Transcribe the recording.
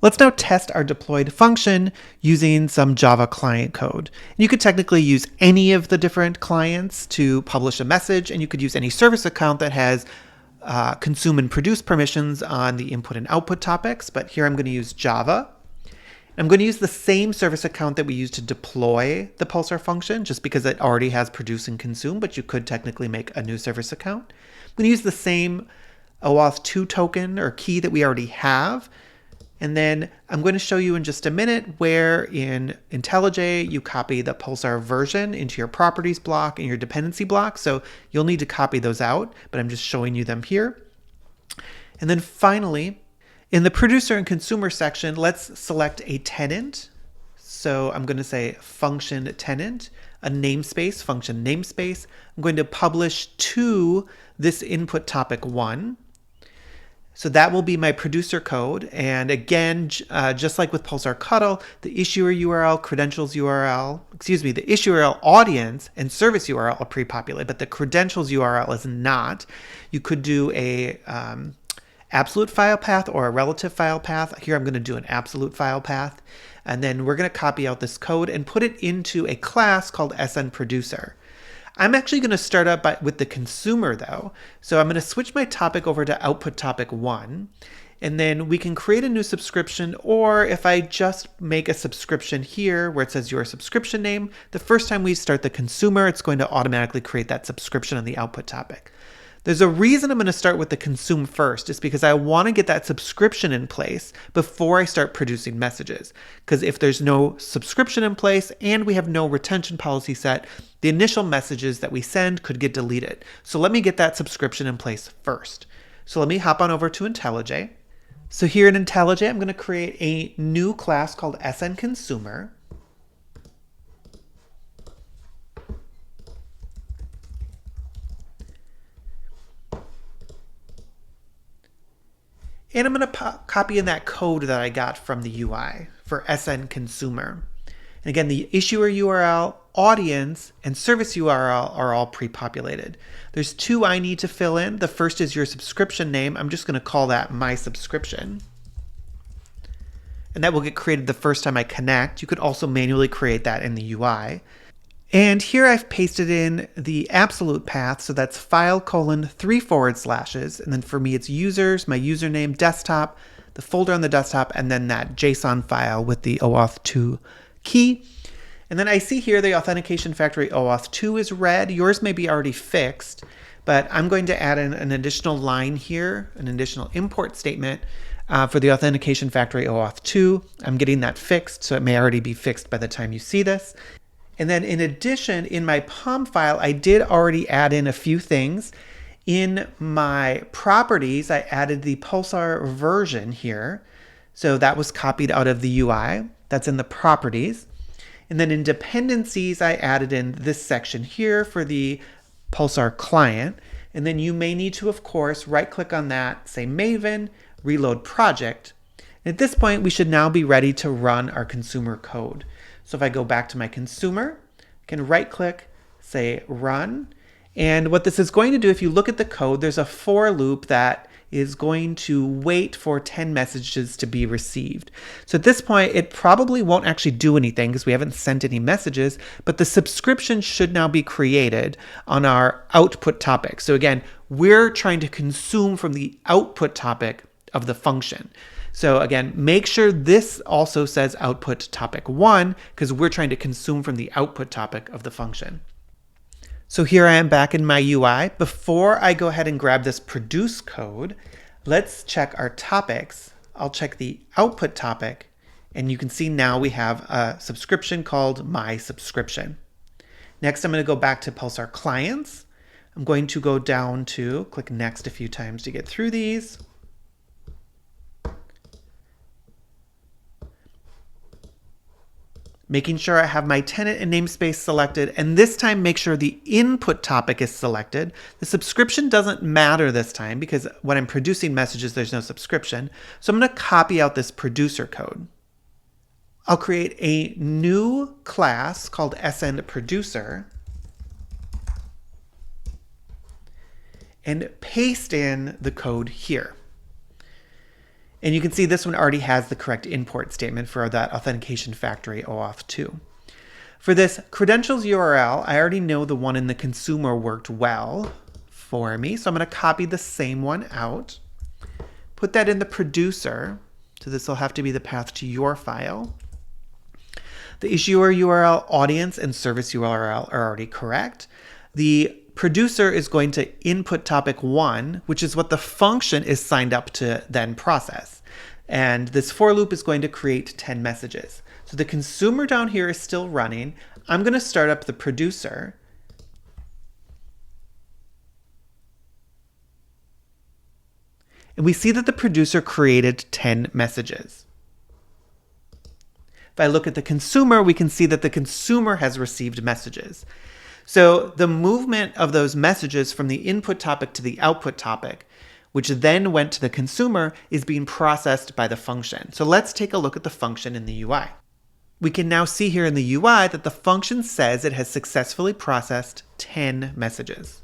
Let's now test our deployed function using some Java client code. You could technically use any of the different clients to publish a message, and you could use any service account that has consume and produce permissions on the input and output topics, but here I'm going to use Java. I'm going to use the same service account that we used to deploy the Pulsar function, just because it already has produce and consume, but you could technically make a new service account. I'm going to use the same OAuth 2 token or key that we already have. And then I'm going to show you in just a minute where in IntelliJ you copy the Pulsar version into your properties block and your dependency block. So you'll need to copy those out, but I'm just showing you them here. And then finally, in the producer and consumer section, let's select a tenant. So I'm going to say function tenant, a namespace, function namespace. I'm going to publish to this input topic 1. So that will be my producer code. And again, just like with Pulsar Cuddle, the issuer URL, credentials URL, the issuer URL audience and service URL are pre-populated, but the credentials URL is not. You could do a absolute file path or a relative file path. Here I'm going to do an absolute file path. And then we're going to copy out this code and put it into a class called SNProducer. I'm actually going to start up with the consumer though. So I'm going to switch my topic over to output topic 1. And then we can create a new subscription, or if I just make a subscription here where it says your subscription name, the first time we start the consumer, it's going to automatically create that subscription on the output topic. There's a reason I'm going to start with the consume first, is because I want to get that subscription in place before I start producing messages. Because if there's no subscription in place and we have no retention policy set, the initial messages that we send could get deleted. So let me get that subscription in place first. So let me hop on over to IntelliJ. So here in IntelliJ, I'm going to create a new class called SNConsumer. And I'm going to copy in that code that I got from the UI for SNConsumer. And again, the issuer URL, audience, and service URL are all pre-populated. There's 2 I need to fill in. The first is your subscription name. I'm just going to call that my subscription. And that will get created the first time I connect. You could also manually create that in the UI. And here I've pasted in the absolute path, so that's file:3/, and then for me it's users, my username, desktop, the folder on the desktop, and then that JSON file with the OAuth 2 key. And then I see here the authentication factory OAuth 2 is red. Yours may be already fixed, but I'm going to add in an additional line here, an additional import statement for the authentication factory OAuth 2. I'm getting that fixed, so it may already be fixed by the time you see this. And then in addition, in my POM file, I did already add in a few things. In my properties, I added the Pulsar version here. So that was copied out of the UI. That's in the properties. And then in dependencies, I added in this section here for the Pulsar client. And then you may need to, of course, right-click on that, say Maven, reload project. And at this point, we should now be ready to run our consumer code. So if I go back to my consumer, I can right-click, say run. And what this is going to do, if you look at the code, there's a for loop that is going to wait for 10 messages to be received. So at this point, it probably won't actually do anything because we haven't sent any messages, but the subscription should now be created on our output topic. So again, we're trying to consume from the output topic of the function. So again, make sure this also says output topic 1 because we're trying to consume from the output topic of the function. So here I am back in my UI. Before I go ahead and grab this produce code, let's check our topics. I'll check the output topic, and you can see now we have a subscription called my subscription. Next, I'm going to go back to Pulsar clients. I'm going to go down to click next a few times to get through these. Making sure I have my tenant and namespace selected, and this time make sure the input topic is selected. The subscription doesn't matter this time because when I'm producing messages, there's no subscription. So I'm going to copy out this producer code. I'll create a new class called SNProducer and paste in the code here. And you can see this one already has the correct import statement for that authentication factory OAuth 2. For this credentials URL, I already know the one in the consumer worked well for me. So I'm going to copy the same one out, put that in the producer. So this will have to be the path to your file. The issuer URL, audience, and service URL are already correct. The producer is going to input topic 1, which is what the function is signed up to then process. And this for loop is going to create 10 messages. So the consumer down here is still running. I'm going to start up the producer. And we see that the producer created 10 messages. If I look at the consumer, we can see that the consumer has received messages. So the movement of those messages from the input topic to the output topic, which then went to the consumer, is being processed by the function. So let's take a look at the function in the UI. We can now see here in the UI that the function says it has successfully processed 10 messages.